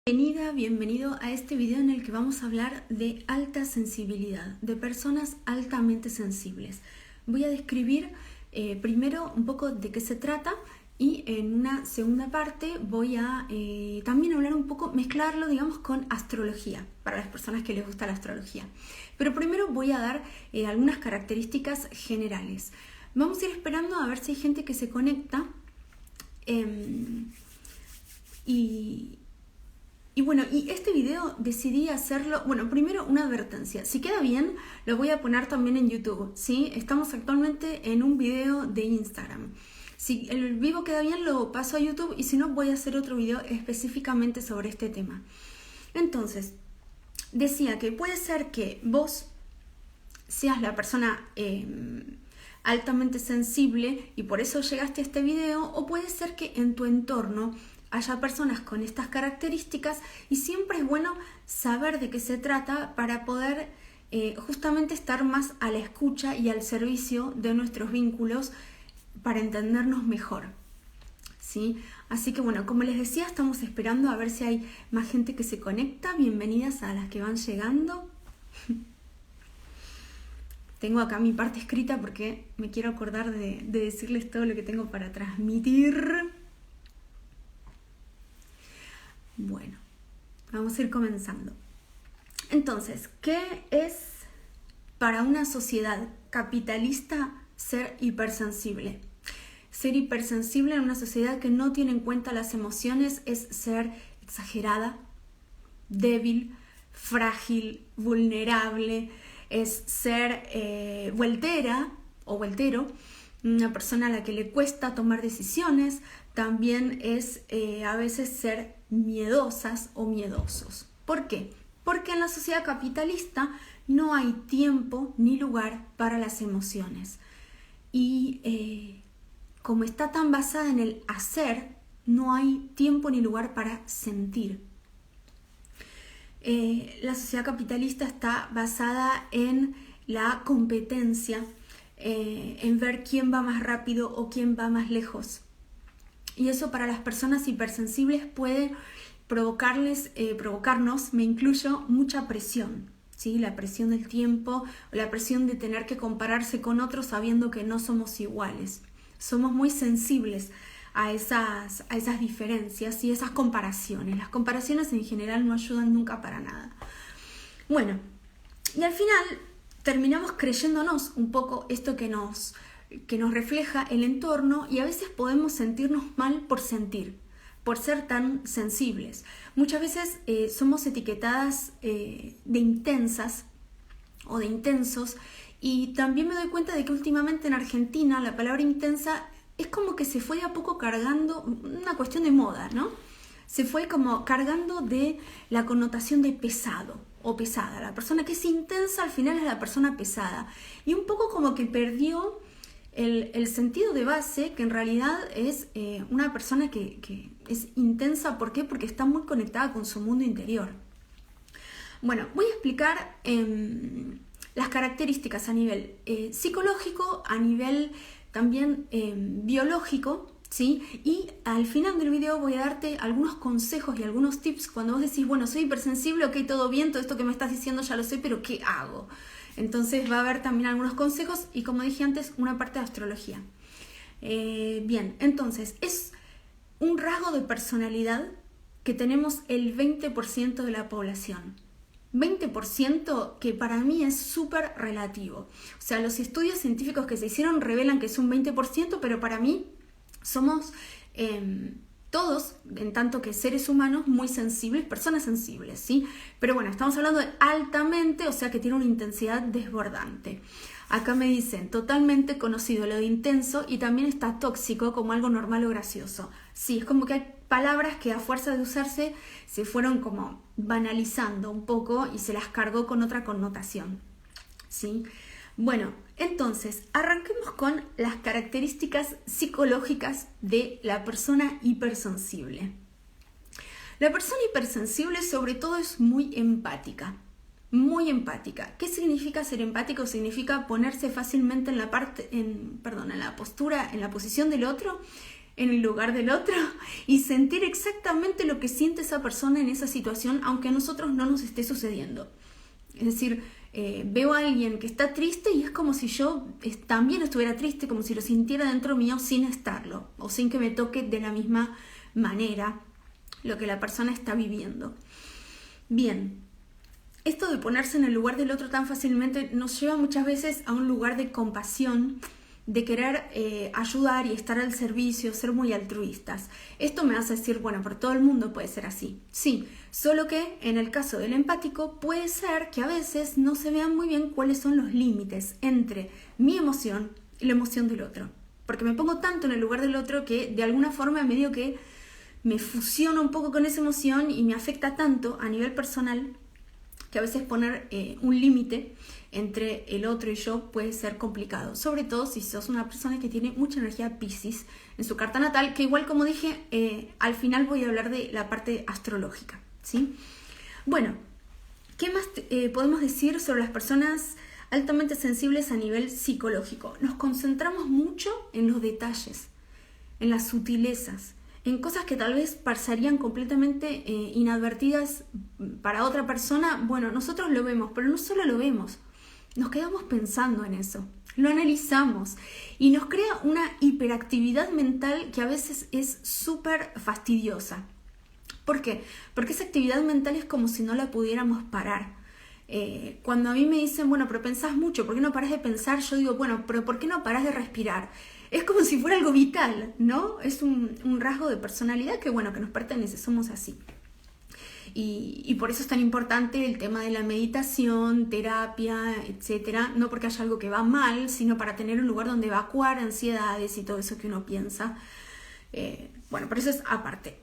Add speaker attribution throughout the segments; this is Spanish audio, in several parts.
Speaker 1: Bienvenida, bienvenido a este video en el que vamos a hablar de alta sensibilidad, de personas altamente sensibles. Voy a describir primero un poco de qué se trata y en una segunda parte voy a también hablar un poco, mezclarlo digamos con astrología, para las personas que les gusta la astrología. Pero primero voy a dar algunas características generales. Vamos a ir esperando a ver si hay gente que se conecta Y bueno, y este video decidí hacerlo, bueno, primero una advertencia, si queda bien lo voy a poner también en YouTube, ¿sí? Estamos actualmente en un video de Instagram. Si el vivo queda bien lo paso a YouTube y si no voy a hacer otro video específicamente sobre este tema. Entonces, decía que puede ser que vos seas la persona altamente sensible y por eso llegaste a este video, o puede ser que en tu entorno haya personas con estas características y siempre es bueno saber de qué se trata para poder justamente estar más a la escucha y al servicio de nuestros vínculos para entendernos mejor, ¿sí? Así que bueno, como les decía, estamos esperando a ver si hay más gente que se conecta. Bienvenidas a las que van llegando. Tengo acá mi parte escrita porque me quiero acordar de decirles todo lo que tengo para transmitir. Bueno, vamos a ir comenzando. Entonces, ¿qué es para una sociedad capitalista ser hipersensible? Ser hipersensible en una sociedad que no tiene en cuenta las emociones es ser exagerada, débil, frágil, vulnerable, es ser vueltera o vueltero, una persona a la que le cuesta tomar decisiones. También es a veces ser miedosas o miedosos. ¿Por qué? Porque en la sociedad capitalista no hay tiempo ni lugar para las emociones. Y como está tan basada en el hacer, no hay tiempo ni lugar para sentir. La sociedad capitalista está basada en la competencia, en ver quién va más rápido o quién va más lejos. Y eso para las personas hipersensibles puede provocarnos, me incluyo, mucha presión, ¿sí? La presión del tiempo, la presión de tener que compararse con otros sabiendo que no somos iguales. Somos muy sensibles a esas diferencias y esas comparaciones. Las comparaciones en general no ayudan nunca para nada. Bueno, y al final terminamos creyéndonos un poco esto que nos refleja el entorno, y a veces podemos sentirnos mal por sentir, por ser tan sensibles. Muchas veces somos etiquetadas de intensas o de intensos, y también me doy cuenta de que últimamente en Argentina la palabra intensa es como que se fue de a poco cargando, una cuestión de moda, ¿no? Se fue como cargando de la connotación de pesado o pesada. La persona que es intensa al final es la persona pesada, y un poco como que perdió el sentido de base, que en realidad es una persona que es intensa. ¿Por qué? Porque está muy conectada con su mundo interior. Bueno, voy a explicar las características a nivel psicológico, a nivel también biológico, ¿sí? Y al final del video voy a darte algunos consejos y algunos tips cuando vos decís, bueno, soy hipersensible, ok, todo bien, todo esto que me estás diciendo ya lo sé, pero ¿qué hago? Entonces va a haber también algunos consejos y, como dije antes, una parte de astrología. Bien, entonces es un rasgo de personalidad que tenemos el 20% de la población. 20% que para mí es súper relativo. O sea, los estudios científicos que se hicieron revelan que es un 20%, pero para mí somos todos, en tanto que seres humanos, muy sensibles, personas sensibles, ¿sí? Pero bueno, estamos hablando de altamente, o sea que tiene una intensidad desbordante. Acá me dicen, totalmente conocido lo de intenso, y también está tóxico como algo normal o gracioso. Sí, es como que hay palabras que a fuerza de usarse se fueron como banalizando un poco y se las cargó con otra connotación, ¿sí? Bueno, entonces arranquemos con las características psicológicas de la persona hipersensible. La persona hipersensible sobre todo es muy empática. Muy empática. ¿Qué significa ser empático? Significa ponerse fácilmente en la posición del otro en el lugar del otro y sentir exactamente lo que siente esa persona en esa situación, aunque a nosotros no nos esté sucediendo. Es decir, veo a alguien que está triste y es como si yo también estuviera triste, como si lo sintiera dentro mío sin estarlo, o sin que me toque de la misma manera lo que la persona está viviendo. Bien, esto de ponerse en el lugar del otro tan fácilmente nos lleva muchas veces a un lugar de compasión, de querer ayudar y estar al servicio, ser muy altruistas. Esto me hace decir, bueno, pero todo el mundo puede ser así. Sí, solo que en el caso del empático puede ser que a veces no se vean muy bien cuáles son los límites entre mi emoción y la emoción del otro. Porque me pongo tanto en el lugar del otro que de alguna forma medio que me fusiono un poco con esa emoción y me afecta tanto a nivel personal que a veces poner un límite entre el otro y yo puede ser complicado, sobre todo si sos una persona que tiene mucha energía Piscis en su carta natal, que igual, como dije, al final voy a hablar de la parte astrológica, ¿sí? Bueno, ¿qué más podemos decir sobre las personas altamente sensibles a nivel psicológico? Nos concentramos mucho en los detalles, en las sutilezas, en cosas que tal vez pasarían completamente inadvertidas para otra persona. Bueno, nosotros lo vemos, pero no solo lo vemos, nos quedamos pensando en eso, lo analizamos y nos crea una hiperactividad mental que a veces es súper fastidiosa. ¿Por qué? Porque esa actividad mental es como si no la pudiéramos parar. Cuando a mí me dicen, bueno, pero pensás mucho, ¿por qué no parás de pensar? Yo digo, bueno, pero ¿por qué no parás de respirar? Es como si fuera algo vital, ¿no? Es un rasgo de personalidad que, bueno, que nos pertenece, somos así. Y por eso es tan importante el tema de la meditación, terapia, etcétera. No porque haya algo que va mal, sino para tener un lugar donde evacuar ansiedades y todo eso que uno piensa. Bueno, pero eso es aparte.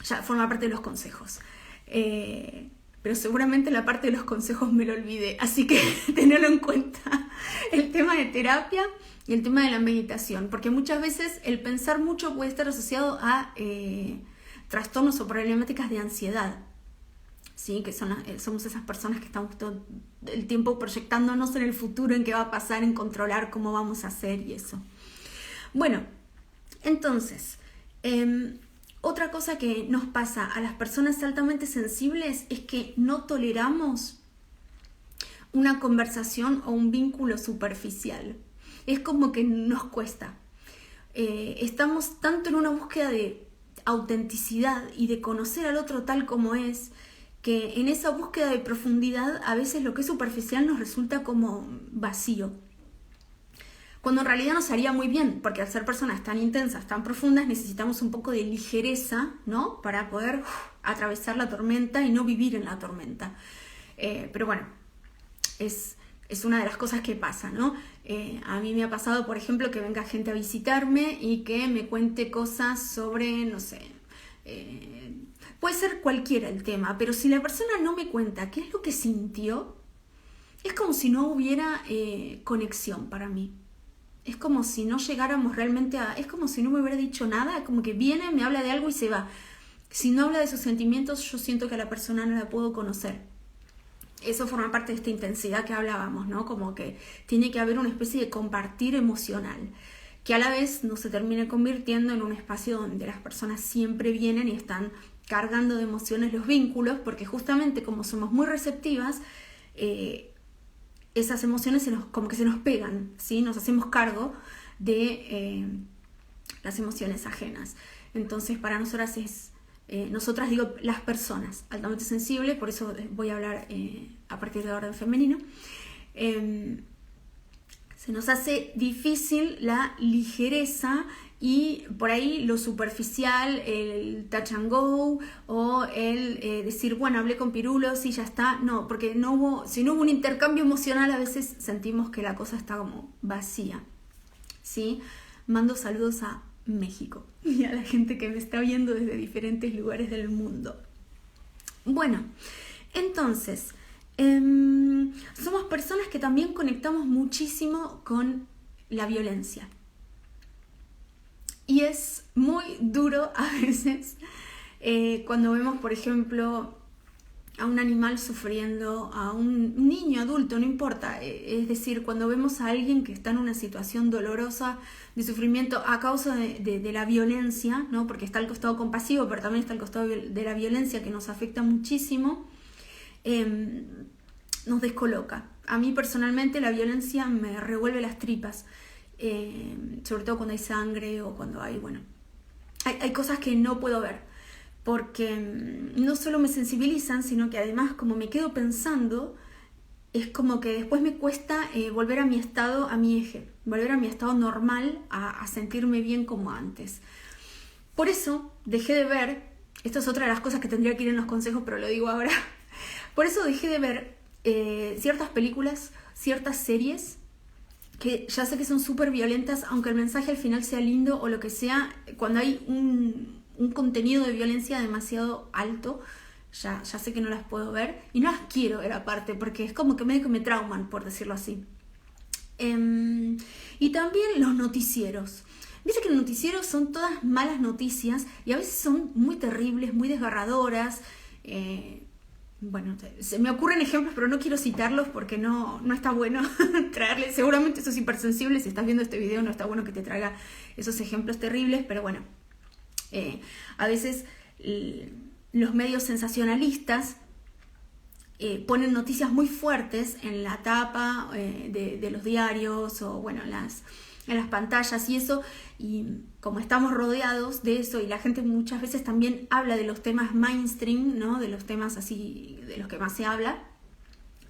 Speaker 1: Ya forma parte de los consejos. Pero seguramente la parte de los consejos me lo olvidé. Así que tenerlo en cuenta. El tema de terapia y el tema de la meditación. Porque muchas veces el pensar mucho puede estar asociado a trastornos o problemáticas de ansiedad. ¿Sí? Que somos esas personas que estamos todo el tiempo proyectándonos en el futuro, en qué va a pasar, en controlar cómo vamos a hacer y eso. Bueno, entonces, otra cosa que nos pasa a las personas altamente sensibles es que no toleramos una conversación o un vínculo superficial. Es como que nos cuesta. Estamos tanto en una búsqueda de autenticidad y de conocer al otro tal como es, que en esa búsqueda de profundidad a veces lo que es superficial nos resulta como vacío. Cuando en realidad nos haría muy bien, porque al ser personas tan intensas, tan profundas, necesitamos un poco de ligereza, ¿no? Para poder atravesar la tormenta y no vivir en la tormenta. Pero bueno, es una de las cosas que pasa, ¿no? A mí me ha pasado, por ejemplo, que venga gente a visitarme y que me cuente cosas sobre, no sé, puede ser cualquiera el tema, pero si la persona no me cuenta qué es lo que sintió, es como si no hubiera conexión para mí. Es como si no llegáramos realmente a... Es como si no me hubiera dicho nada, como que viene, me habla de algo y se va. Si no habla de sus sentimientos, yo siento que a la persona no la puedo conocer. Eso forma parte de esta intensidad que hablábamos, ¿no? Como que tiene que haber una especie de compartir emocional, que a la vez no se termine convirtiendo en un espacio donde las personas siempre vienen y están cargando de emociones los vínculos, porque justamente como somos muy receptivas, esas emociones como que se nos pegan, ¿sí? Nos hacemos cargo de las emociones ajenas. Entonces para nosotras nosotras digo las personas altamente sensibles, por eso voy a hablar a partir de orden femenino, se nos hace difícil la ligereza y por ahí lo superficial, el touch and go o el decir, bueno, hablé con pirulos y ya está. No, porque si no hubo un intercambio emocional, a veces sentimos que la cosa está como vacía, ¿sí? Mando saludos a México y a la gente que me está viendo desde diferentes lugares del mundo. Bueno, entonces, somos personas que también conectamos muchísimo con la violencia. Y es muy duro a veces cuando vemos, por ejemplo, a un animal sufriendo, a un niño, adulto, no importa. Es decir, cuando vemos a alguien que está en una situación dolorosa de sufrimiento a causa de la violencia, ¿no? Porque está el costado compasivo, pero también está el costado de la violencia que nos afecta muchísimo, nos descoloca. A mí personalmente la violencia me revuelve las tripas, sobre todo cuando hay sangre o cuando hay, bueno, hay cosas que no puedo ver. Porque no solo me sensibilizan, sino que además como me quedo pensando, es como que después me cuesta volver a mi estado, a mi eje, volver a mi estado normal, a sentirme bien como antes. Por eso dejé de ver, esto es otra de las cosas que tendría que ir en los consejos, pero lo digo ahora, por eso dejé de ver ciertas películas, ciertas series, que ya sé que son súper violentas, aunque el mensaje al final sea lindo o lo que sea, cuando hay un contenido de violencia demasiado alto, ya sé que no las puedo ver y no las quiero ver aparte, porque es como que medio que me trauman, por decirlo así. Y también los noticieros. Viste que los noticieros son todas malas noticias y a veces son muy terribles, muy desgarradoras. Bueno, se me ocurren ejemplos, pero no quiero citarlos porque no está bueno traerles. Seguramente sos hipersensible, si estás viendo este video no está bueno que te traiga esos ejemplos terribles, pero bueno. A veces los medios sensacionalistas ponen noticias muy fuertes en la tapa de los diarios o bueno, en las pantallas y eso, y como estamos rodeados de eso y la gente muchas veces también habla de los temas mainstream, ¿no? De los temas así de los que más se habla,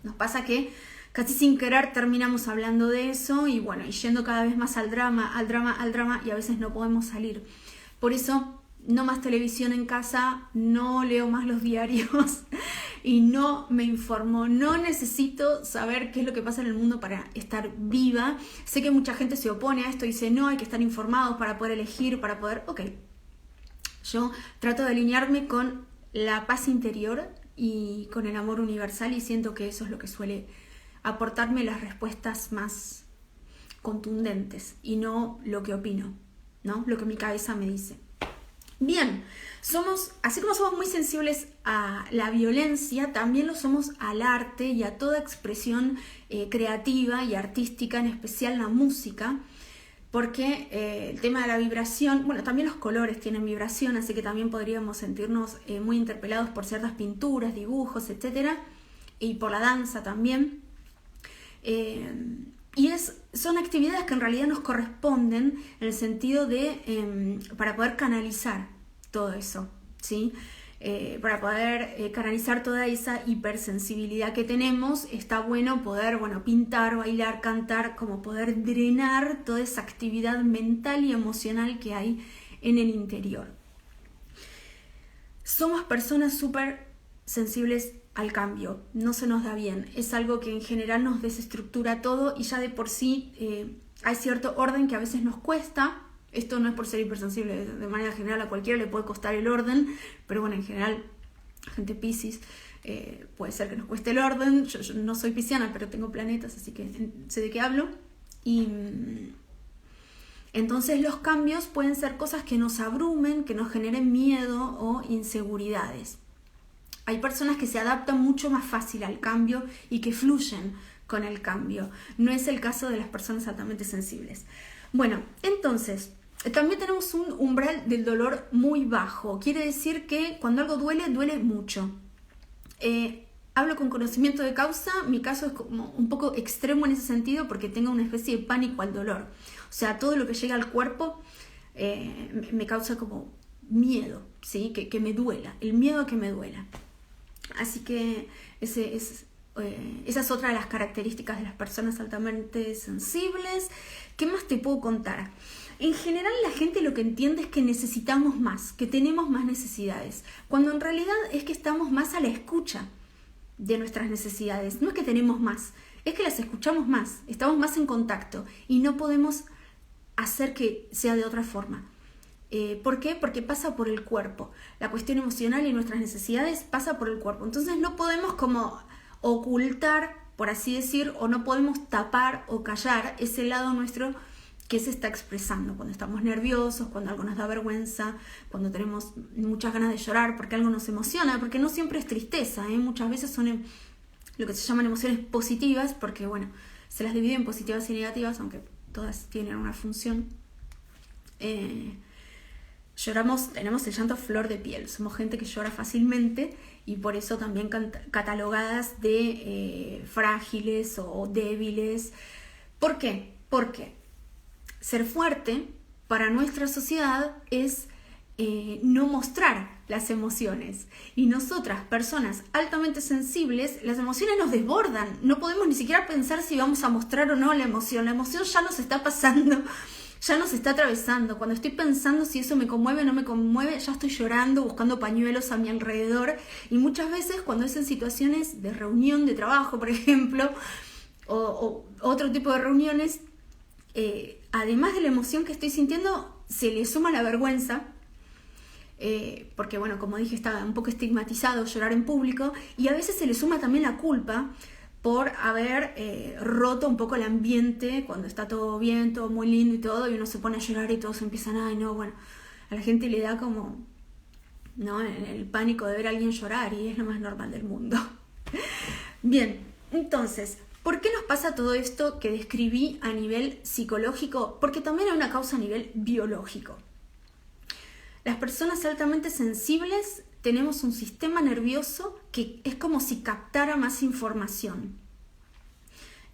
Speaker 1: nos pasa que casi sin querer terminamos hablando de eso y bueno, y yendo cada vez más al drama y a veces no podemos salir. Por eso, no más televisión en casa, no leo más los diarios y no me informo. No necesito saber qué es lo que pasa en el mundo para estar viva. Sé que mucha gente se opone a esto y dice, no, hay que estar informados para poder elegir, para poder... Ok, yo trato de alinearme con la paz interior y con el amor universal y siento que eso es lo que suele aportarme las respuestas más contundentes y no lo que opino, ¿no? Lo que mi cabeza me dice. Bien, así como somos muy sensibles a la violencia, también lo somos al arte y a toda expresión creativa y artística, en especial la música, porque el tema de la vibración, bueno, también los colores tienen vibración, así que también podríamos sentirnos muy interpelados por ciertas pinturas, dibujos, etcétera, y por la danza también. Y son actividades que en realidad nos corresponden en el sentido de, para poder canalizar todo eso, ¿sí? Para poder canalizar toda esa hipersensibilidad que tenemos, está bueno poder, pintar, bailar, cantar, como poder drenar toda esa actividad mental y emocional que hay en el interior. Somos personas súper sensibles al cambio, no se nos da bien, es algo que en general nos desestructura todo y ya de por sí hay cierto orden que a veces nos cuesta. Esto no es por ser hipersensible, de manera general a cualquiera le puede costar el orden, pero bueno, en general, gente Piscis, puede ser que nos cueste el orden. Yo no soy pisciana, pero tengo planetas, así que sé de qué hablo. Y entonces los cambios pueden ser cosas que nos abrumen, que nos generen miedo o inseguridades. Hay personas que se adaptan mucho más fácil al cambio y que fluyen con el cambio. No es el caso de las personas altamente sensibles. Bueno, entonces, también tenemos un umbral del dolor muy bajo. Quiere decir que cuando algo duele, duele mucho. Hablo con conocimiento de causa. Mi caso es como un poco extremo en ese sentido porque tengo una especie de pánico al dolor. O sea, todo lo que llega al cuerpo me causa como miedo, ¿sí? Que me duela, el miedo a que me duela. Así que esa es otra de las características de las personas altamente sensibles. ¿Qué más te puedo contar? En general la gente lo que entiende es que necesitamos más, que tenemos más necesidades, cuando en realidad es que estamos más a la escucha de nuestras necesidades. No es que tenemos más, es que las escuchamos más, estamos más en contacto y no podemos hacer que sea de otra forma. ¿Por qué? Porque pasa por el cuerpo. La cuestión emocional y nuestras necesidades pasa por el cuerpo. Entonces no podemos como ocultar, por así decir, o no podemos tapar o callar ese lado nuestro ¿Qué se está expresando? Cuando estamos nerviosos, cuando algo nos da vergüenza, cuando tenemos muchas ganas de llorar porque algo nos emociona, porque no siempre es tristeza, muchas veces son lo que se llaman emociones positivas, porque bueno, se las divide en positivas y negativas, aunque todas tienen una función. Lloramos, tenemos el llanto a flor de piel, somos gente que llora fácilmente y por eso también catalogadas de frágiles o débiles. ¿Por qué? Porque ser fuerte para nuestra sociedad es no mostrar las emociones. Y nosotras, personas altamente sensibles, las emociones nos desbordan. No podemos ni siquiera pensar si vamos a mostrar o no la emoción. La emoción ya nos está pasando, ya nos está atravesando. Cuando estoy pensando si eso me conmueve o no me conmueve, ya estoy llorando, buscando pañuelos a mi alrededor. Y muchas veces cuando es en situaciones de reunión de trabajo, por ejemplo, o otro tipo de reuniones, además de la emoción que estoy sintiendo, se le suma la vergüenza, porque bueno, como dije, está un poco estigmatizado llorar en público, y a veces se le suma también la culpa por haber roto un poco el ambiente cuando está todo bien, todo muy lindo y todo, y uno se pone a llorar y todos empiezan, ay no, bueno, a la gente le da como, ¿no?, el pánico de ver a alguien llorar, y es lo más normal del mundo. Bien, entonces, ¿por qué nos pasa todo esto que describí a nivel psicológico? Porque también hay una causa a nivel biológico. Las personas altamente sensibles tenemos un sistema nervioso que es como si captara más información.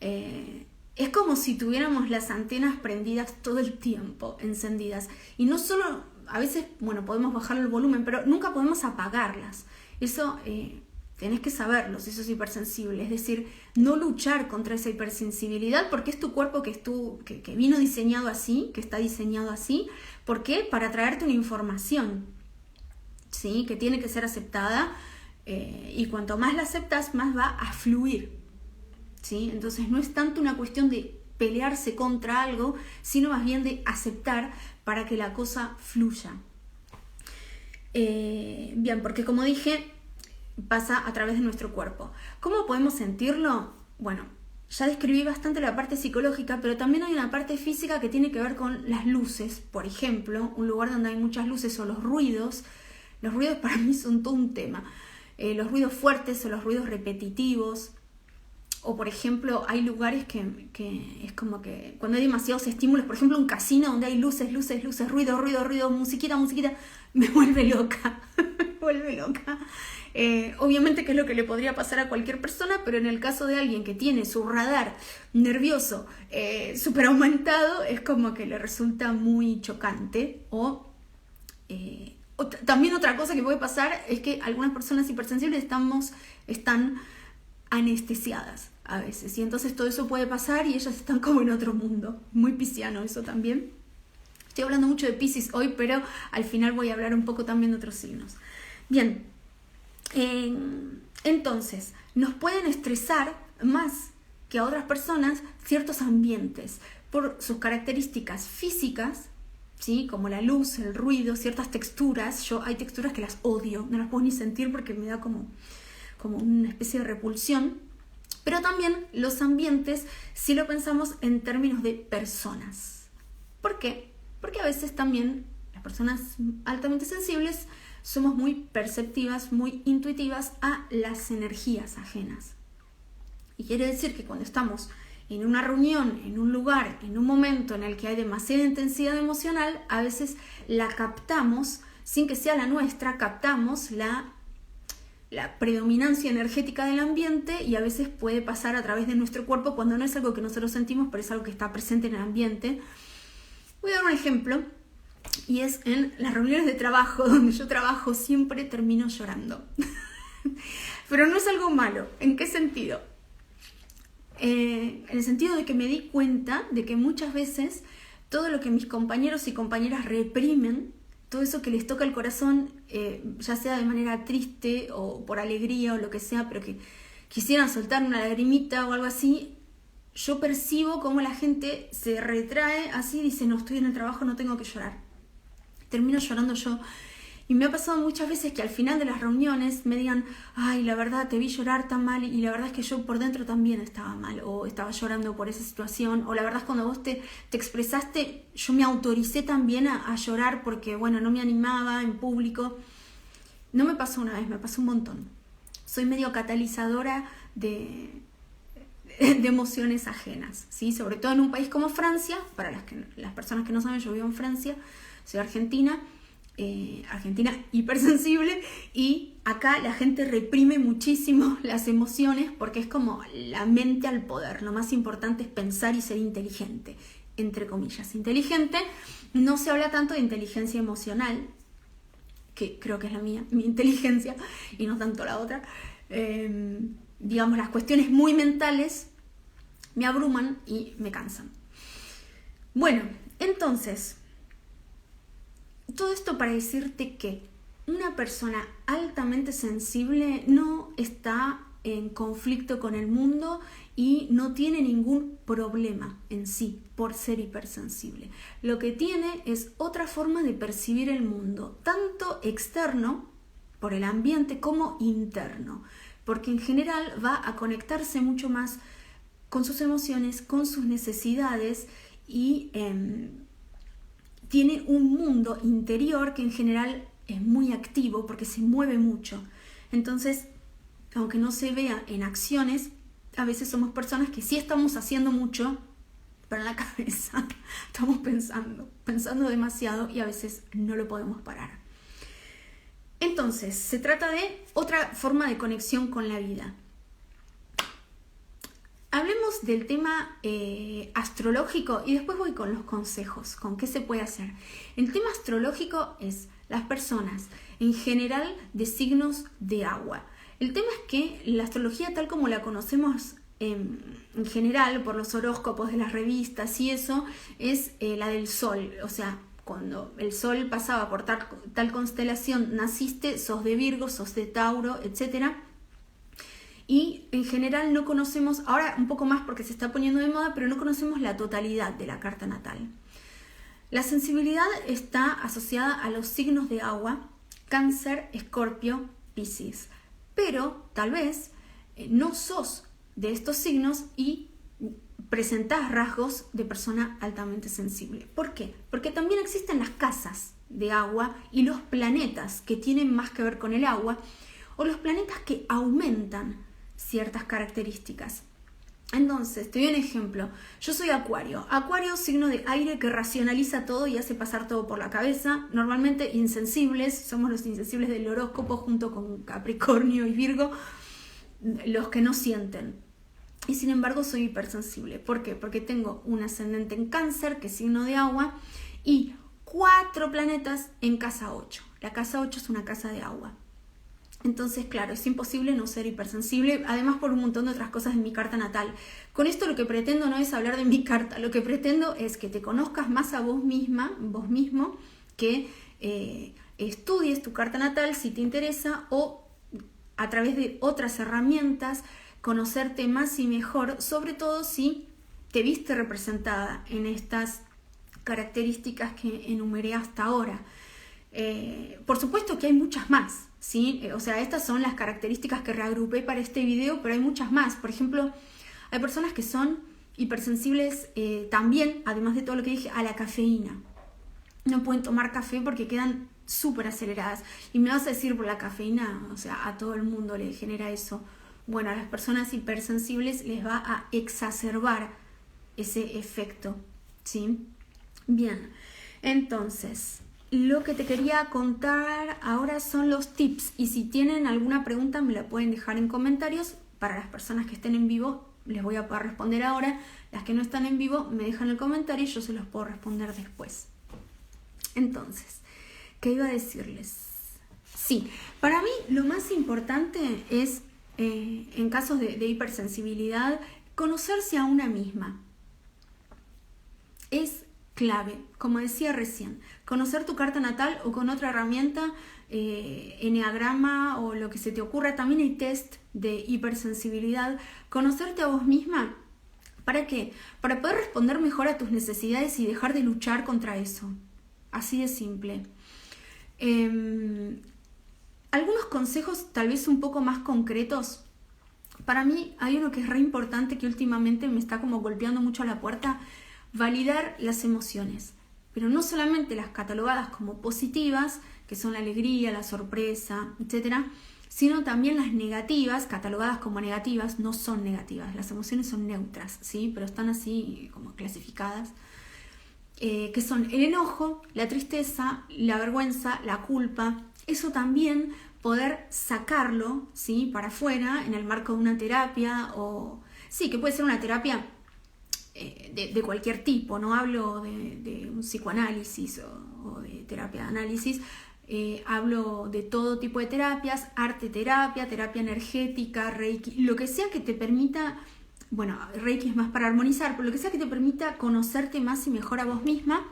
Speaker 1: Es como si tuviéramos las antenas prendidas todo el tiempo, encendidas. Y no solo, a veces, bueno, podemos bajar el volumen, pero nunca podemos apagarlas. Eso tenés que saberlo si sos hipersensible. Es decir, no luchar contra esa hipersensibilidad porque es tu cuerpo que vino diseñado así, que está diseñado así. ¿Por qué? Para traerte una información, ¿sí?, que tiene que ser aceptada, y cuanto más la aceptas, más va a fluir, ¿sí? Entonces no es tanto una cuestión de pelearse contra algo, sino más bien de aceptar para que la cosa fluya. Bien, porque como dije, pasa a través de nuestro cuerpo. ¿Cómo podemos sentirlo? Bueno, ya describí bastante la parte psicológica, pero también hay una parte física que tiene que ver con las luces. Por ejemplo, un lugar donde hay muchas luces o los ruidos. Los ruidos para mí son todo un tema. Los ruidos fuertes o los ruidos repetitivos. O por ejemplo, hay lugares que es como que cuando hay demasiados estímulos, por ejemplo un casino donde hay luces, ruido, musiquita, me vuelve loca, me vuelve loca. Obviamente que es lo que le podría pasar a cualquier persona, pero en el caso de alguien que tiene su radar nervioso súper aumentado, es como que le resulta muy chocante. También otra cosa que puede pasar es que algunas personas hipersensibles están anestesiadas a veces, y entonces todo eso puede pasar y ellas están como en otro mundo. Muy pisciano eso también. Estoy hablando mucho de Piscis hoy, pero al final voy a hablar un poco también de otros signos. Bien, entonces nos pueden estresar más que a otras personas ciertos ambientes por sus características físicas, ¿sí?, como la luz, el ruido, ciertas texturas. Hay texturas que las odio, no las puedo ni sentir porque me da como una especie de repulsión. Pero también los ambientes, si lo pensamos en términos de personas. ¿Por qué? Porque a veces también las personas altamente sensibles somos muy perceptivas, muy intuitivas a las energías ajenas. Y quiere decir que cuando estamos en una reunión, en un lugar, en un momento en el que hay demasiada intensidad emocional, a veces la captamos, sin que sea la nuestra, captamos la predominancia energética del ambiente, y a veces puede pasar a través de nuestro cuerpo cuando no es algo que nosotros sentimos, pero es algo que está presente en el ambiente. Voy a dar un ejemplo, y es en las reuniones de trabajo, donde yo trabajo, siempre termino llorando. Pero no es algo malo. ¿En qué sentido? En el sentido de que me di cuenta de que muchas veces todo lo que mis compañeros y compañeras reprimen, todo eso que les toca el corazón, ya sea de manera triste o por alegría o lo que sea, pero que quisieran soltar una lagrimita o algo así, yo percibo cómo la gente se retrae así, dice, no, estoy en el trabajo, no tengo que llorar. Termino llorando yo. Y me ha pasado muchas veces que al final de las reuniones me digan, ay, la verdad te vi llorar tan mal y la verdad es que yo por dentro también estaba mal o estaba llorando por esa situación, o la verdad es cuando vos te expresaste yo me autoricé también a llorar porque bueno, no me animaba en público. No me pasó una vez, me pasó un montón. Soy medio catalizadora de emociones ajenas, ¿sí? Sobre todo en un país como Francia. Para las personas que no saben, yo vivo en Francia, soy argentina, argentina hipersensible, y acá la gente reprime muchísimo las emociones porque es como la mente al poder. Lo más importante es pensar y ser inteligente, entre comillas. Inteligente, no se habla tanto de inteligencia emocional, que creo que es la mía, mi inteligencia, y no tanto la otra. Digamos, las cuestiones muy mentales me abruman y me cansan. Bueno, entonces, todo esto para decirte que una persona altamente sensible no está en conflicto con el mundo y no tiene ningún problema en sí por ser hipersensible. Lo que tiene es otra forma de percibir el mundo, tanto externo, por el ambiente, como interno, porque en general va a conectarse mucho más con sus emociones, con sus necesidades, y tiene un mundo interior que en general es muy activo porque se mueve mucho. Entonces, aunque no se vea en acciones, a veces somos personas que sí estamos haciendo mucho, pero en la cabeza estamos pensando demasiado, y a veces no lo podemos parar. Entonces, se trata de otra forma de conexión con la vida. Hablemos del tema astrológico y después voy con los consejos, con qué se puede hacer. El tema astrológico es las personas en general de signos de agua. El tema es que la astrología tal como la conocemos en general por los horóscopos de las revistas y eso, es la del sol. O sea, cuando el sol pasaba por tal constelación naciste, sos de Virgo, sos de Tauro, etc. Y en general no conocemos, ahora un poco más porque se está poniendo de moda, pero no conocemos la totalidad de la carta natal. La sensibilidad está asociada a los signos de agua, Cáncer, Escorpio, Piscis. Pero tal vez no sos de estos signos y presentás rasgos de persona altamente sensible. ¿Por qué? Porque también existen las casas de agua y los planetas que tienen más que ver con el agua, o los planetas que aumentan ciertas características. Entonces, te doy un ejemplo. Yo soy Acuario. Acuario, signo de aire que racionaliza todo y hace pasar todo por la cabeza. Normalmente insensibles, somos los insensibles del horóscopo junto con Capricornio y Virgo, los que no sienten. Y sin embargo soy hipersensible. ¿Por qué? Porque tengo un ascendente en Cáncer, que es signo de agua, y 4 planetas en casa 8. La casa 8 es una casa de agua. Entonces, claro, es imposible no ser hipersensible, además por un montón de otras cosas en mi carta natal. Con esto lo que pretendo no es hablar de mi carta, lo que pretendo es que te conozcas más a vos misma, vos mismo, que estudies tu carta natal si te interesa, o a través de otras herramientas conocerte más y mejor, sobre todo si te viste representada en estas características que enumeré hasta ahora. Por supuesto que hay muchas más, ¿sí? O sea, estas son las características que reagrupé para este video, pero hay muchas más. Por ejemplo, hay personas que son hipersensibles también, además de todo lo que dije, a la cafeína. No pueden tomar café porque quedan súper aceleradas. Y me vas a decir, por la cafeína, o sea, a todo el mundo le genera eso. Bueno, a las personas hipersensibles les va a exacerbar ese efecto, ¿sí? Bien, entonces, lo que te quería contar ahora son los tips, y si tienen alguna pregunta me la pueden dejar en comentarios. Para las personas que estén en vivo les voy a poder responder ahora, las que no están en vivo me dejan el comentario y yo se los puedo responder después. Entonces, ¿qué iba a decirles? Sí, para mí lo más importante es, en casos de hipersensibilidad, conocerse a una misma. Es clave, como decía recién, conocer tu carta natal o con otra herramienta, eneagrama o lo que se te ocurra. También hay test de hipersensibilidad. Conocerte a vos misma, ¿para qué? Para poder responder mejor a tus necesidades y dejar de luchar contra eso. Así de simple. Algunos consejos tal vez un poco más concretos. Para mí hay uno que es re importante, que últimamente me está como golpeando mucho a la puerta: validar las emociones, pero no solamente las catalogadas como positivas, que son la alegría, la sorpresa, etcétera, sino también las negativas, catalogadas como negativas. No son negativas, las emociones son neutras, ¿sí? Pero están así como clasificadas, que son el enojo, la tristeza, la vergüenza, la culpa. Eso también poder sacarlo, ¿sí?, para afuera en el marco de una terapia, o sí, que puede ser una terapia de cualquier tipo. No hablo de un psicoanálisis o de terapia de análisis. Hablo de todo tipo de terapias: arte terapia, terapia energética, reiki, lo que sea que te permita, bueno, reiki es más para armonizar, pero lo que sea que te permita conocerte más y mejor a vos misma.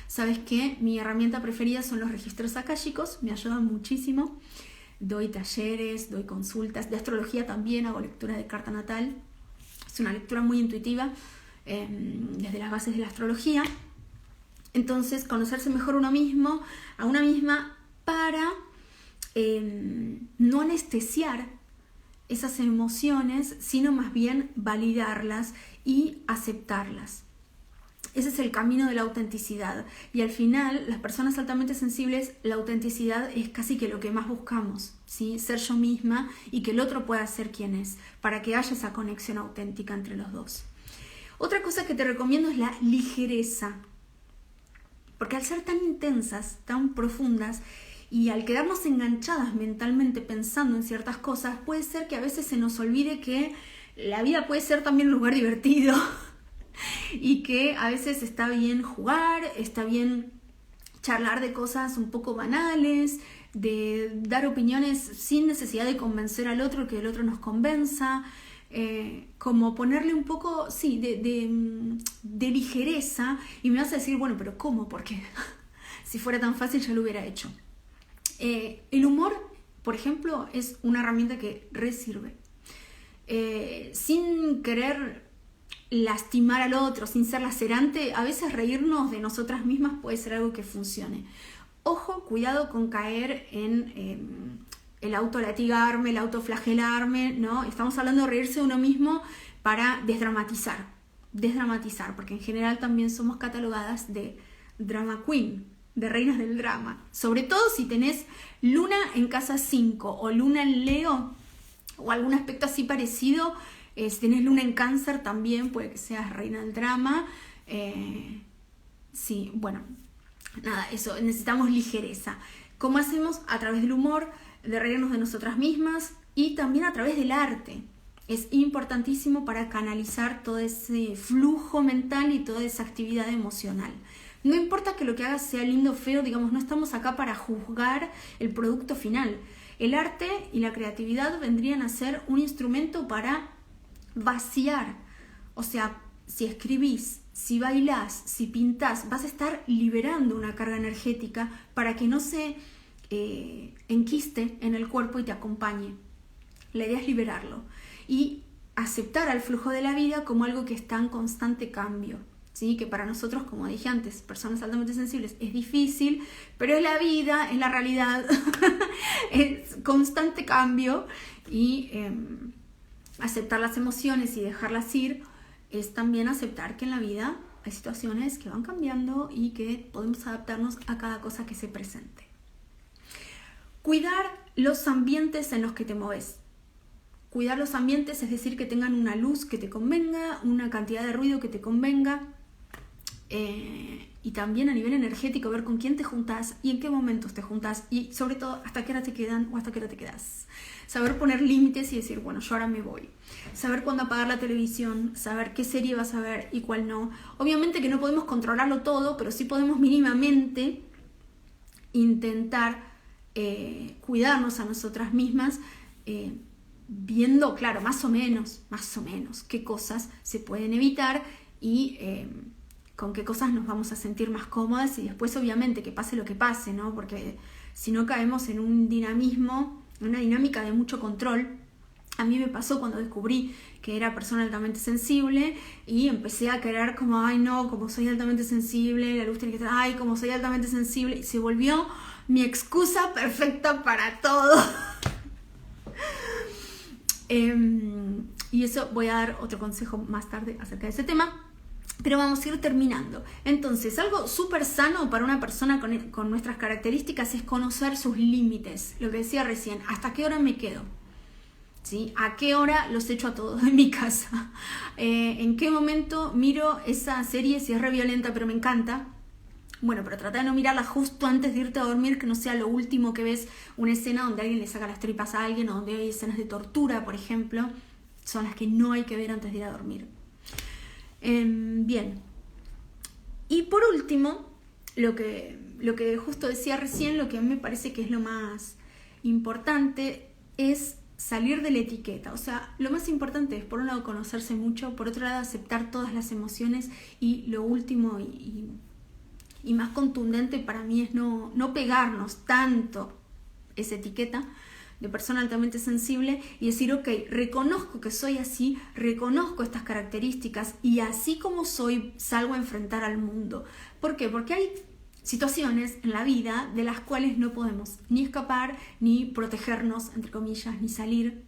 Speaker 1: Sabes que mi herramienta preferida son los registros akáshicos, me ayudan muchísimo. Doy talleres, doy consultas de astrología también, hago lectura de carta natal. Es una lectura muy intuitiva, desde las bases de la astrología. Entonces, conocerse mejor uno mismo, a una misma, para no anestesiar esas emociones, sino más bien validarlas y aceptarlas. Ese es el camino de la autenticidad. Y al final, las personas altamente sensibles, la autenticidad es casi que lo que más buscamos, ¿sí? Ser yo misma y que el otro pueda ser quien es, para que haya esa conexión auténtica entre los dos. Otra cosa que te recomiendo es la ligereza. Porque al ser tan intensas, tan profundas, y al quedarnos enganchadas mentalmente pensando en ciertas cosas, puede ser que a veces se nos olvide que la vida puede ser también un lugar divertido y que a veces está bien jugar, está bien charlar de cosas un poco banales, de dar opiniones sin necesidad de convencer al otro, que el otro nos convenza. Como ponerle un poco, sí, de ligereza. Y me vas a decir, bueno, pero ¿cómo? Porque si fuera tan fácil ya lo hubiera hecho. El humor, por ejemplo, es una herramienta que sirve. Sin querer lastimar al otro, sin ser lacerante, a veces reírnos de nosotras mismas puede ser algo que funcione. Ojo, cuidado con caer en el autolatigarme, el autoflagelarme, ¿no? Estamos hablando de reírse de uno mismo para desdramatizar, porque en general también somos catalogadas de drama queen, de reinas del drama. Sobre todo si tenés luna en casa 5 o luna en Leo o algún aspecto así parecido. Si tenés luna en Cáncer también puede que seas reina del drama. Sí, bueno, nada, eso, necesitamos ligereza. ¿Cómo hacemos? A través del humor, de reírnos de nosotras mismas, y también a través del arte. Es importantísimo para canalizar todo ese flujo mental y toda esa actividad emocional. No importa que lo que hagas sea lindo o feo, digamos, no estamos acá para juzgar el producto final. El arte y la creatividad vendrían a ser un instrumento para vaciar. O sea, si escribís, si bailás, si pintás, vas a estar liberando una carga energética para que no se enquiste en el cuerpo y te acompañe. La idea es liberarlo y aceptar al flujo de la vida como algo que está en constante cambio, ¿sí? Que para nosotros, como dije antes, personas altamente sensibles, es difícil, pero es la vida, es la realidad, es constante cambio. Y aceptar las emociones y dejarlas ir es también aceptar que en la vida hay situaciones que van cambiando y que podemos adaptarnos a cada cosa que se presente. Cuidar los ambientes en los que te mueves. Cuidar los ambientes, es decir, que tengan una luz que te convenga, una cantidad de ruido que te convenga, y también a nivel energético ver con quién te juntas y en qué momentos te juntas, y sobre todo hasta qué hora te quedan o hasta qué hora te quedas. Saber poner límites y decir, bueno, yo ahora me voy. Saber cuándo apagar la televisión, saber qué serie vas a ver y cuál no. Obviamente que no podemos controlarlo todo, pero sí podemos mínimamente intentar cuidarnos a nosotras mismas, viendo, claro, más o menos qué cosas se pueden evitar y con qué cosas nos vamos a sentir más cómodas, y después obviamente que pase lo que pase, ¿no? Porque si no caemos en un dinamismo, una dinámica de mucho control. A mí me pasó cuando descubrí que era persona altamente sensible y empecé a querer como, ay no, como soy altamente sensible, la luz tiene que estar, ay, como soy altamente sensible, y se volvió mi excusa perfecta para todo. Y eso voy a dar otro consejo más tarde acerca de ese tema. Pero vamos a ir terminando. Entonces, algo súper sano para una persona con nuestras características es conocer sus límites. Lo que decía recién, ¿hasta qué hora me quedo? ¿Sí? ¿A qué hora los echo a todos de mi casa? ¿En qué momento miro esa serie si es re violenta pero me encanta? Bueno, pero trata de no mirarla justo antes de irte a dormir, que no sea lo último que ves una escena donde alguien le saca las tripas a alguien o donde hay escenas de tortura, por ejemplo. Son las que no hay que ver antes de ir a dormir. Bien. Y por último, lo que justo decía recién, lo que a mí me parece que es lo más importante es salir de la etiqueta. O sea, lo más importante es, por un lado, conocerse mucho, por otro lado, aceptar todas las emociones, y lo último y más contundente para mí es no pegarnos tanto esa etiqueta de persona altamente sensible y decir, ok, reconozco que soy así, reconozco estas características y así como soy salgo a enfrentar al mundo. ¿Por qué? Porque hay situaciones en la vida de las cuales no podemos ni escapar, ni protegernos, entre comillas, ni salir.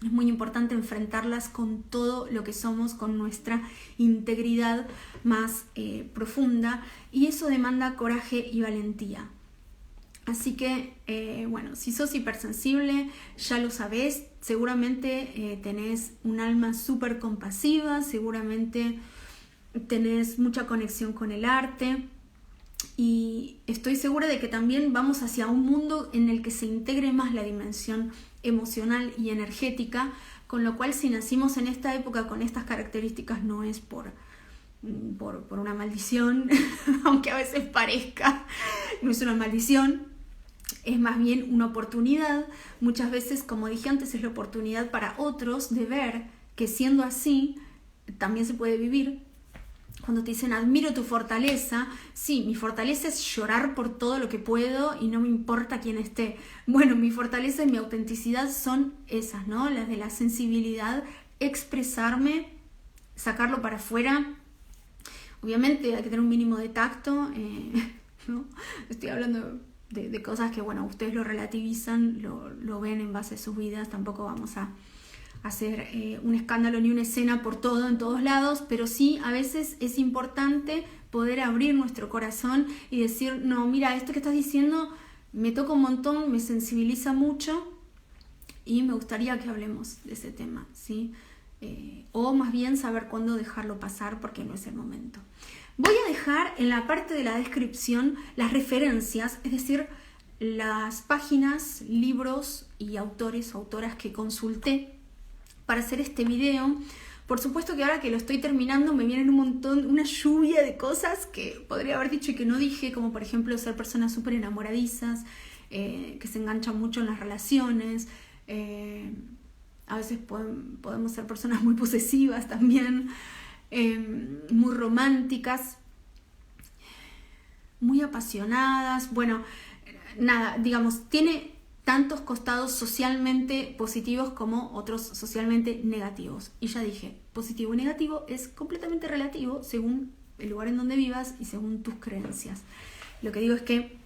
Speaker 1: Es muy importante enfrentarlas con todo lo que somos, con nuestra integridad más profunda, y eso demanda coraje y valentía. Así que, bueno, si sos hipersensible, ya lo sabés, seguramente tenés un alma súper compasiva, seguramente tenés mucha conexión con el arte, y estoy segura de que también vamos hacia un mundo en el que se integre más la dimensión emocional y energética, con lo cual si nacimos en esta época con estas características no es por una maldición, aunque a veces parezca, no es una maldición. Es más bien una oportunidad. Muchas veces, como dije antes, es la oportunidad para otros de ver que siendo así también se puede vivir. Cuando te dicen admiro tu fortaleza, sí, mi fortaleza es llorar por todo lo que puedo y no me importa quién esté. Bueno, mi fortaleza y mi autenticidad son esas, ¿no? Las de la sensibilidad, expresarme, sacarlo para afuera. Obviamente hay que tener un mínimo de tacto, ¿no? Estoy hablando de cosas que, bueno, ustedes lo relativizan, lo ven en base a sus vidas. Tampoco vamos a hacer un escándalo ni una escena por todo en todos lados, pero sí a veces es importante poder abrir nuestro corazón y decir, no, mira, esto que estás diciendo me toca un montón, me sensibiliza mucho y me gustaría que hablemos de ese tema, ¿sí? O más bien saber cuándo dejarlo pasar porque no es el momento. Voy a dejar en la parte de la descripción las referencias, es decir, las páginas, libros y autores o autoras que consulté para hacer este video. Por supuesto que ahora que lo estoy terminando me vienen un montón, una lluvia de cosas que podría haber dicho y que no dije, como por ejemplo ser personas súper enamoradizas, que se enganchan mucho en las relaciones. A veces podemos ser personas muy posesivas también, muy románticas, muy apasionadas. Bueno, nada, digamos, tiene tantos costados socialmente positivos como otros socialmente negativos. Y ya dije, positivo y negativo es completamente relativo según el lugar en donde vivas y según tus creencias. Lo que digo es que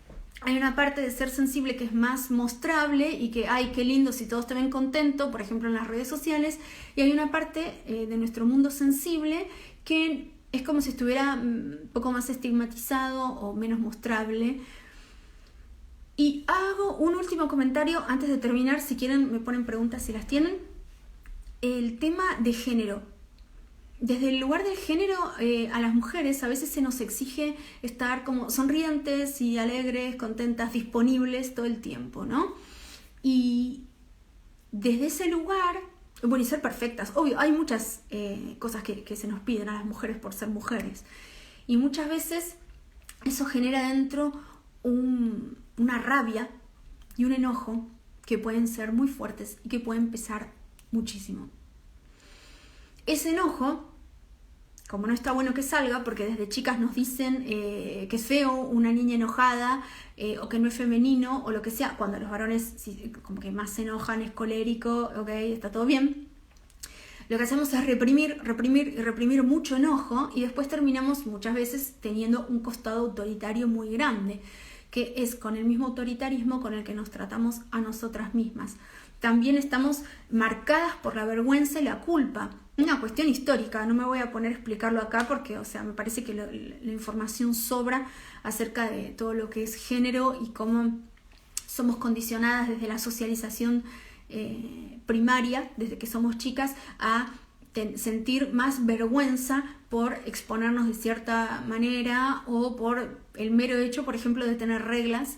Speaker 1: hay una parte de ser sensible que es más mostrable y que, ay, qué lindo si todos te ven contento, por ejemplo en las redes sociales, y hay una parte de nuestro mundo sensible que es como si estuviera un poco más estigmatizado o menos mostrable. Y hago un último comentario antes de terminar, si quieren me ponen preguntas si las tienen. El tema de género. Desde el lugar del género, a las mujeres a veces se nos exige estar como sonrientes y alegres, contentas, disponibles todo el tiempo, ¿no? Y desde ese lugar, bueno, y ser perfectas, obvio, hay muchas cosas que se nos piden a las mujeres por ser mujeres. Y muchas veces eso genera dentro una rabia y un enojo que pueden ser muy fuertes y que pueden pesar muchísimo. Ese enojo, como no está bueno que salga, porque desde chicas nos dicen que es feo una niña enojada o que no es femenino o lo que sea, cuando los varones como que más se enojan, es colérico, ok, está todo bien. Lo que hacemos es reprimir mucho enojo y después terminamos muchas veces teniendo un costado autoritario muy grande. que es con el mismo autoritarismo con el que nos tratamos a nosotras mismas. También estamos marcadas por la vergüenza y la culpa. Una cuestión histórica, no me voy a poner a explicarlo acá porque, me parece que la información sobra acerca de todo lo que es género y cómo somos condicionadas desde la socialización primaria, desde que somos chicas, a sentir más vergüenza por exponernos de cierta manera o por el mero hecho, por ejemplo, de tener reglas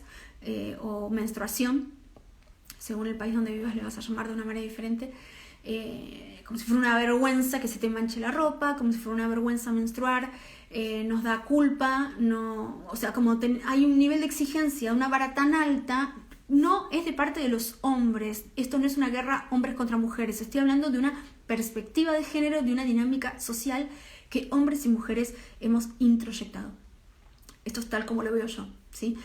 Speaker 1: o menstruación. Según el país donde vivas le vas a llamar de una manera diferente, como si fuera una vergüenza que se te manche la ropa, como si fuera una vergüenza menstruar, nos da culpa, hay un nivel de exigencia, una vara tan alta. No es de parte de los hombres, esto no es una guerra hombres contra mujeres, estoy hablando de una perspectiva de género, de una dinámica social que hombres y mujeres hemos introyectado. Esto es tal como lo veo yo, ¿sí?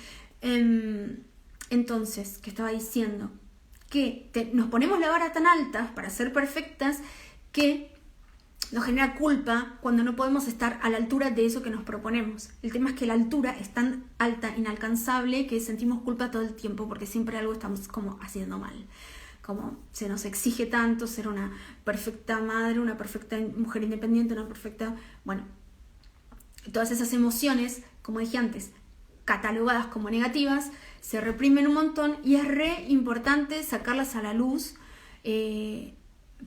Speaker 1: Entonces, ¿qué estaba diciendo? Que nos ponemos la vara tan alta para ser perfectas que nos genera culpa cuando no podemos estar a la altura de eso que nos proponemos. El tema es que la altura es tan alta, inalcanzable, que sentimos culpa todo el tiempo porque siempre algo estamos como haciendo mal. Como se nos exige tanto ser una perfecta madre, una perfecta mujer independiente, una perfecta... Bueno, todas esas emociones, como dije antes, catalogadas como negativas, se reprimen un montón y es re importante sacarlas a la luz.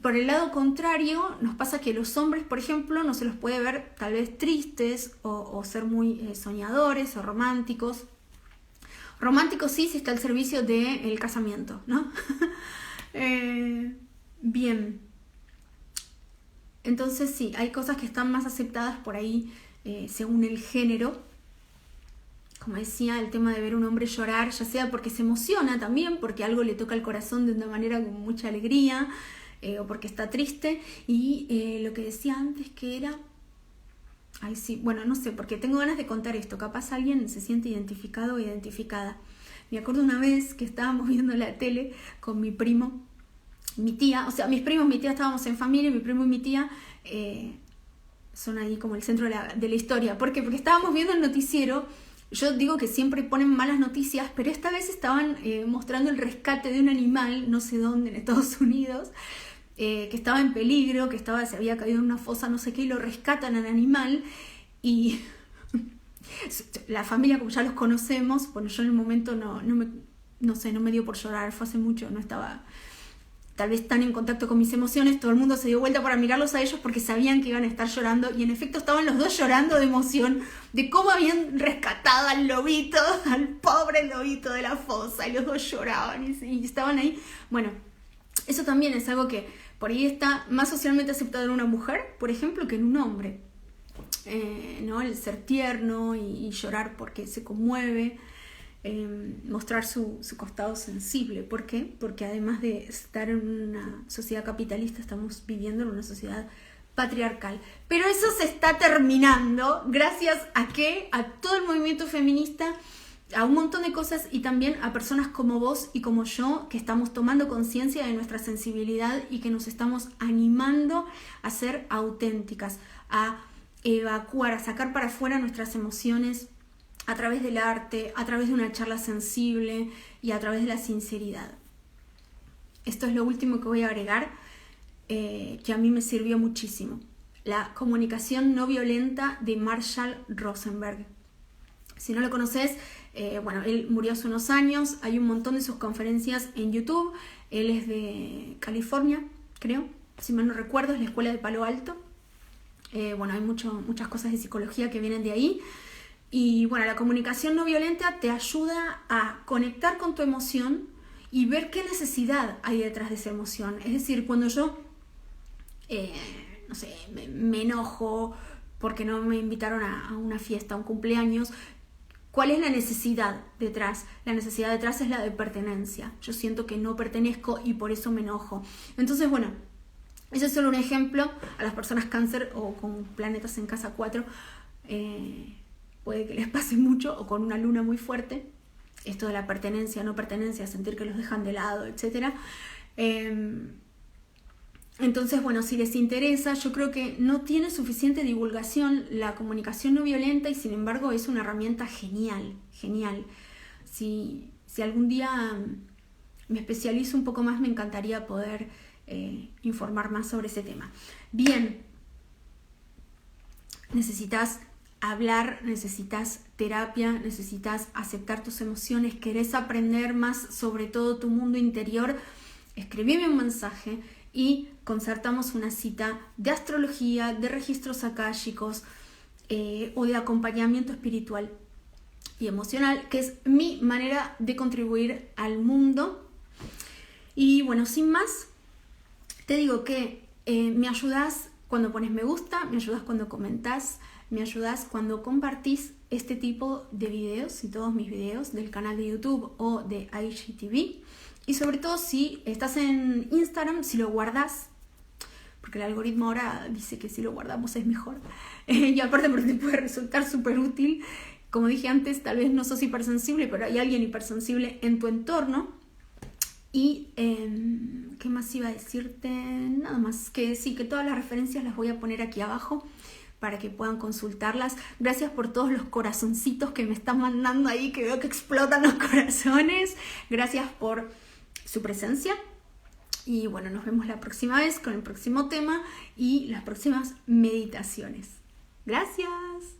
Speaker 1: Por el lado contrario, nos pasa que los hombres, por ejemplo, no se los puede ver tal vez tristes o ser muy soñadores o románticos. Románticos sí, si está al servicio del casamiento, ¿no? Bien. Entonces sí, hay cosas que están más aceptadas por ahí según el género. Como decía, el tema de ver a un hombre llorar, ya sea porque se emociona también, porque algo le toca el corazón de una manera con mucha alegría, o porque está triste. Y lo que decía antes que era... Ay, sí, bueno, no sé, porque tengo ganas de contar esto. Capaz alguien se siente identificado o identificada. Me acuerdo una vez que estábamos viendo la tele con mi primo, mi tía, mis primos y mi tía estábamos en familia, mi primo y mi tía son ahí como el centro de la historia. ¿Por qué? Porque estábamos viendo el noticiero. Yo digo que siempre ponen malas noticias, pero esta vez estaban mostrando el rescate de un animal, no sé dónde, en Estados Unidos, que estaba en peligro, se había caído en una fosa, no sé qué, y lo rescatan al animal. Y la familia, como ya los conocemos, bueno, yo en el momento no me dio por llorar, fue hace mucho, no estaba tal vez tan en contacto con mis emociones. Todo el mundo se dio vuelta para mirarlos a ellos porque sabían que iban a estar llorando, y en efecto estaban los dos llorando de emoción de cómo habían rescatado al lobito, al pobre lobito de la fosa, y los dos lloraban y estaban ahí. Bueno, eso también es algo que por ahí está más socialmente aceptado en una mujer, por ejemplo, que en un hombre, ¿no? El ser tierno y llorar porque se conmueve. Mostrar su costado sensible. ¿Por qué? Porque además de estar en una sociedad capitalista, estamos viviendo en una sociedad patriarcal. Pero eso se está terminando gracias a ¿qué? A todo el movimiento feminista, a un montón de cosas, y también a personas como vos y como yo, que estamos tomando conciencia de nuestra sensibilidad y que nos estamos animando a ser auténticas, a evacuar, a sacar para afuera nuestras emociones a través del arte, a través de una charla sensible y a través de la sinceridad. Esto es lo último que voy a agregar, que a mí me sirvió muchísimo. La comunicación no violenta de Marshall Rosenberg. Si no lo conoces, él murió hace unos años, hay un montón de sus conferencias en YouTube. Él es de California, creo, si mal no recuerdo, es la escuela de Palo Alto. Hay muchas cosas de psicología que vienen de ahí. Y bueno, la comunicación no violenta te ayuda a conectar con tu emoción y ver qué necesidad hay detrás de esa emoción. Es decir, cuando yo, me enojo porque no me invitaron a una fiesta, a un cumpleaños, ¿cuál es la necesidad detrás? La necesidad detrás es la de pertenencia. Yo siento que no pertenezco y por eso me enojo. Entonces, bueno, ese es solo un ejemplo. A las personas cáncer o con planetas en casa 4, puede que les pase mucho, o con una luna muy fuerte, esto de la pertenencia, no pertenencia, sentir que los dejan de lado, etc. Entonces, bueno, si les interesa, yo creo que no tiene suficiente divulgación la comunicación no violenta, y sin embargo es una herramienta genial, genial. si algún día me especializo un poco más, me encantaría poder informar más sobre ese tema. Bien, necesitas hablar, necesitas terapia, necesitas aceptar tus emociones, querés aprender más sobre todo tu mundo interior, escribime un mensaje y concertamos una cita de astrología, de registros akáshicos o de acompañamiento espiritual y emocional, que es mi manera de contribuir al mundo. Y bueno, sin más, te digo que me ayudas cuando pones me gusta, me ayudas cuando comentás, me ayudas cuando compartís este tipo de videos y todos mis videos del canal de YouTube o de IGTV. Y sobre todo si estás en Instagram, si lo guardás, porque el algoritmo ahora dice que si lo guardamos es mejor. Y aparte porque te puede resultar súper útil. Como dije antes, tal vez no sos hipersensible, pero hay alguien hipersensible en tu entorno. Y, ¿qué más iba a decirte? Nada más, que sí, que todas las referencias las voy a poner aquí abajo para que puedan consultarlas. Gracias por todos los corazoncitos que me están mandando ahí, que veo que explotan los corazones. Gracias por su presencia. Y bueno, nos vemos la próxima vez con el próximo tema y las próximas meditaciones. Gracias.